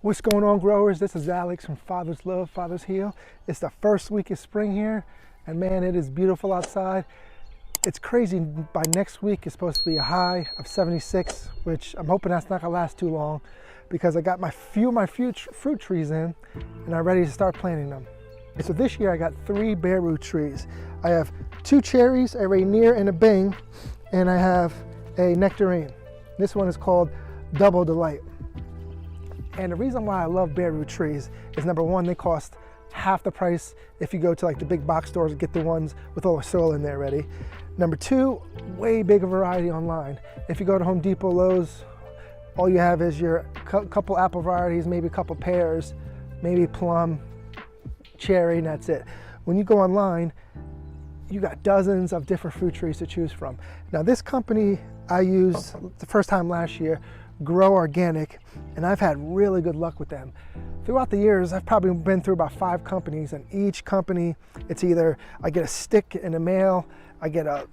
What's going on, growers? This is Alex from Father's Love, Father's Heal. It's the first week of spring here, and man, it is beautiful outside. It's crazy. By next week, it's supposed to be a high of 76, which I'm hoping that's not gonna last too long, because I got my few fruit trees in, and I'm ready to start planting them. So this year, I got 3 bare root trees. I have 2 cherries, a Rainier and a Bing, and I have a nectarine. This one is called Double Delight. And the reason why I love bare root trees is, number one, they cost half the price if you go to like the big box stores and get the ones with all the soil in there already. Number two, way bigger variety online. If you go to Home Depot, Lowe's, all you have is your couple apple varieties, maybe a couple pears, maybe plum, cherry, and that's it. When you go online, you got dozens of different fruit trees to choose from. Now this company I used the first time last year, Grow Organic, and I've had really good luck with them. Throughout the years, I've probably been through about 5 companies, and each company, it's either I get a stick in the mail, I get a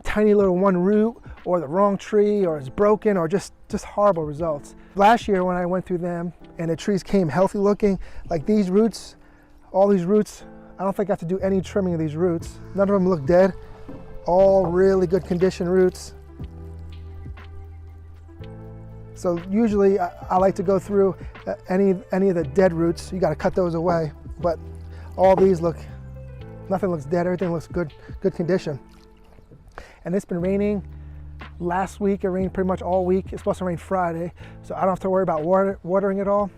tiny little one root, or the wrong tree, or it's broken, or just horrible results. Last year when I went through them and the trees came healthy looking, like these roots, all these roots, I don't think I have to do any trimming of these roots. None of them look dead. All really good condition roots. So usually I like to go through any of the dead roots. You got to cut those away, but all these nothing looks dead. Everything looks good condition. And it's been raining. Last week it rained pretty much all week. It's supposed to rain Friday, so I don't have to worry about watering it all.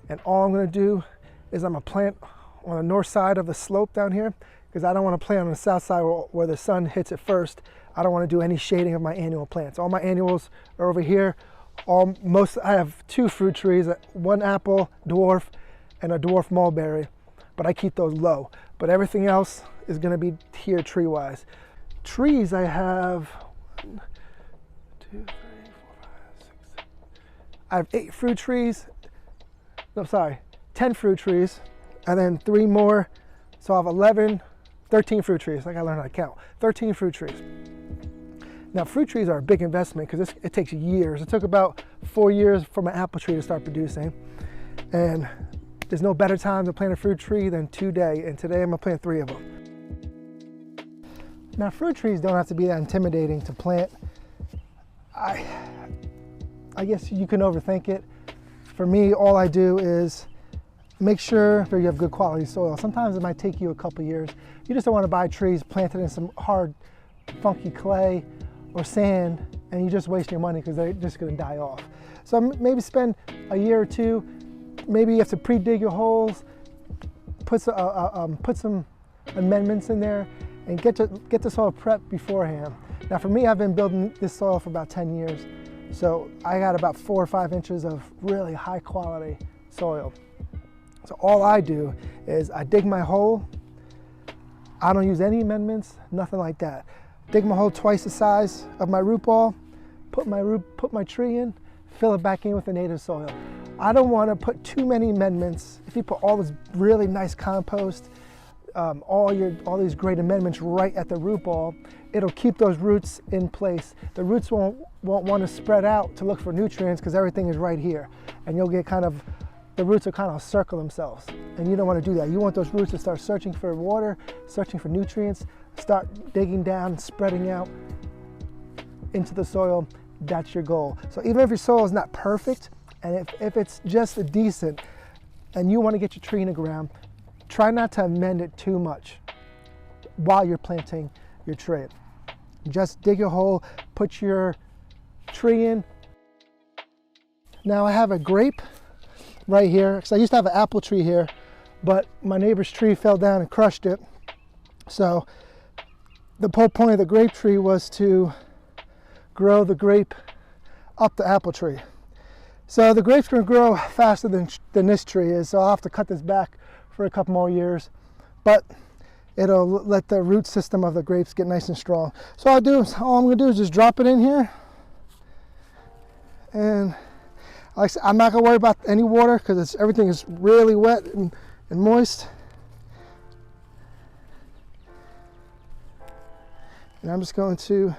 And all I'm going to do is I'm going to plant on the north side of the slope down here, because I don't want to plant on the south side where the sun hits it first. I don't want to do any shading of my annual plants. All my annuals are over here. I have 2 fruit trees, 1 apple dwarf and a dwarf mulberry, but I keep those low. But everything else is going to be here tree-wise. Trees, I have 1, 2, 3, 4, 5, 6. I have 8 fruit trees. No, sorry, 10 fruit trees, and then 3 more. So I have 13 fruit trees. I gotta learn how to count. 13 fruit trees. Now, fruit trees are a big investment because it takes years. It took about 4 years for my apple tree to start producing. And there's no better time to plant a fruit tree than today. And today I'm gonna plant 3 of them. Now, fruit trees don't have to be that intimidating to plant. I guess you can overthink it. For me, all I do is make sure that you have good quality soil. Sometimes it might take you a couple years. You just don't want to buy trees planted in some hard, funky clay or sand, and you just waste your money because they're just going to die off. So maybe spend a year or 2. Maybe you have to pre-dig your holes, put some amendments in there, and get the soil prepped beforehand. Now for me, I've been building this soil for about 10 years, so I got about 4 or 5 inches of really high quality soil. So all I do is I dig my hole. I don't use any amendments, nothing like that. Dig my hole twice the size of my root ball, put my tree in, fill it back in with the native soil. I don't want to put too many amendments. If you put all this really nice compost, all these great amendments right at the root ball, it'll keep those roots in place. The roots won't want to spread out to look for nutrients because everything is right here, and you'll get the roots will kind of circle themselves, and you don't want to do that. You want those roots to start searching for water, searching for nutrients, start digging down, spreading out into the soil. That's your goal. So even if your soil is not perfect, and if it's just decent, and you want to get your tree in the ground, try not to amend it too much while you're planting your tree. Just dig a hole, put your tree in. Now I have a grape right here, because I used to have an apple tree here, but my neighbor's tree fell down and crushed it. So the whole point of the grape tree was to grow the grape up the apple tree. So the grape's going to grow faster than this tree is, so I'll have to cut this back for a couple more years, but it'll let the root system of the grapes get nice and strong. So all I'm going to do is just drop it in here, and I'm not going to worry about any water because everything is really wet and moist. And I'm just going to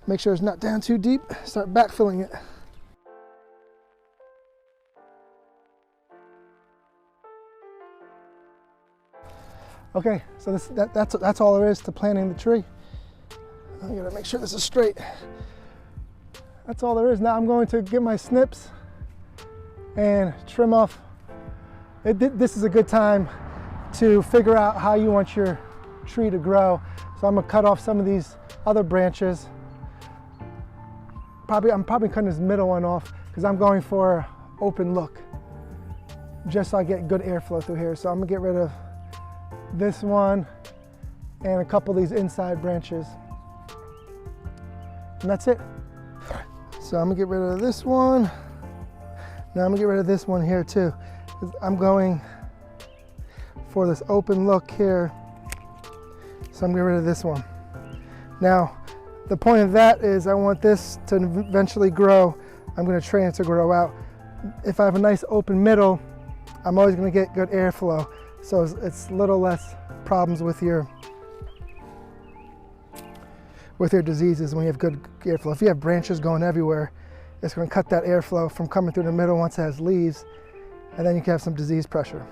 make sure it's not down too deep, start backfilling it. Okay, so that's all there is to planting the tree. I gotta make sure this is straight. That's all there is. Now I'm going to get my snips and trim off. This is a good time to figure out how you want your tree to grow. So I'm gonna cut off some of these other branches. I'm probably cutting this middle one off because I'm going for open look, just so I get good airflow through here. So I'm gonna get rid of this one and a couple of these inside branches. And that's it. So I'm gonna get rid of this one. Now I'm gonna get rid of this one here too, because I'm going for this open look here. So I'm gonna get rid of this one. Now, the point of that is I want this to eventually grow. I'm gonna train it to grow out. If I have a nice open middle, I'm always gonna get good airflow. So it's a little less problems with your diseases when you have good airflow. If you have branches going everywhere, it's gonna cut that airflow from coming through the middle once it has leaves, and then you can have some disease pressure.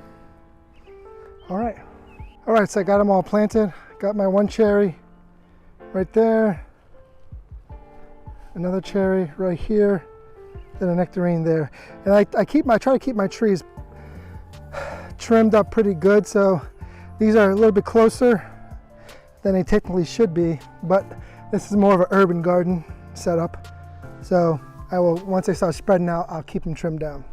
All right, so I got them all planted. Got my one cherry right there, another cherry right here, and a nectarine there. And I try to keep my trees trimmed up pretty good, so these are a little bit closer than they technically should be, but this is more of an urban garden setup. So once they start spreading out, I'll keep them trimmed down.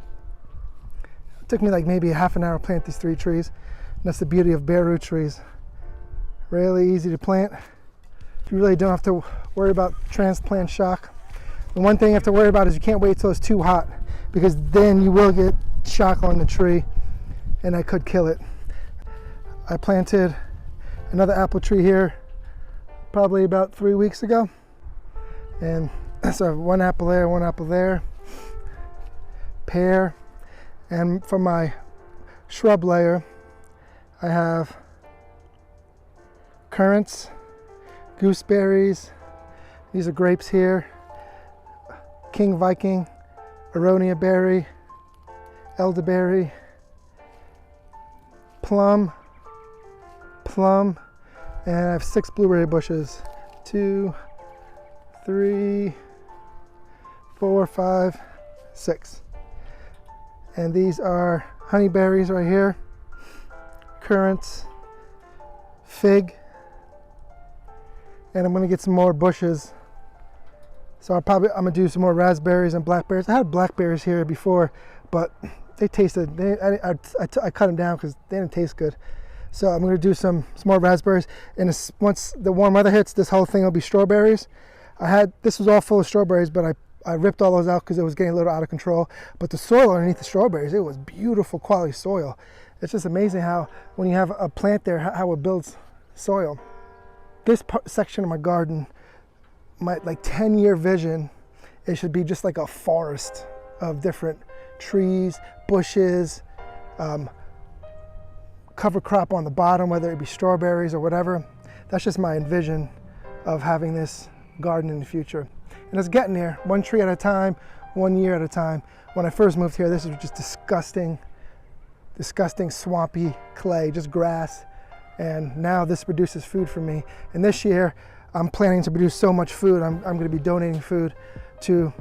It took me like maybe a half an hour to plant these 3 trees. And that's the beauty of bare root trees. Really easy to plant. You really don't have to worry about transplant shock. The one thing you have to worry about is you can't wait till it's too hot, because then you will get shock on the tree and that could kill it. I planted another apple tree here probably about 3 weeks ago. And so one apple there, pear. And for my shrub layer, I have currants, gooseberries, these are grapes here, King Viking, aronia berry, elderberry, plum, and I have 6 blueberry bushes. 2, 3, 4, 5, 6. And these are honeyberries right here, currants, fig, and I'm gonna get some more bushes. So I'm gonna do some more raspberries and blackberries. I had blackberries here before, but they tasted, I cut them down because they didn't taste good. So I'm gonna do some more raspberries, and once the warm weather hits, this whole thing will be strawberries. This was all full of strawberries, but I ripped all those out because it was getting a little out of control. But the soil underneath the strawberries, it was beautiful quality soil. It's just amazing how, when you have a plant there, how it builds soil. This section of my garden, my like 10-year vision, it should be just like a forest of different trees, bushes, cover crop on the bottom, whether it be strawberries or whatever. That's just my envision of having this garden in the future. And it's getting there, one tree at a time, 1 year at a time. When I first moved here, this was just disgusting swampy clay, just grass. And now this produces food for me. And this year, I'm planning to produce so much food. I'm gonna be donating food to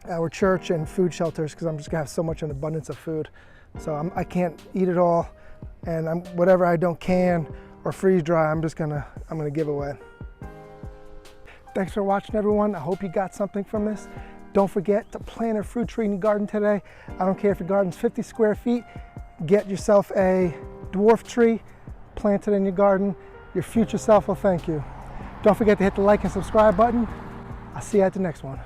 our church and food shelters, because I'm just gonna have so much an abundance of food. So I can't eat it all. And whatever I don't can or freeze dry, I'm gonna give away. Thanks for watching, everyone. I hope you got something from this. Don't forget to plant a fruit tree in your garden today. I don't care if your garden's 50 square feet, get yourself a dwarf tree, plant it in your garden. Your future self will thank you. Don't forget to hit the like and subscribe button. I'll see you at the next one.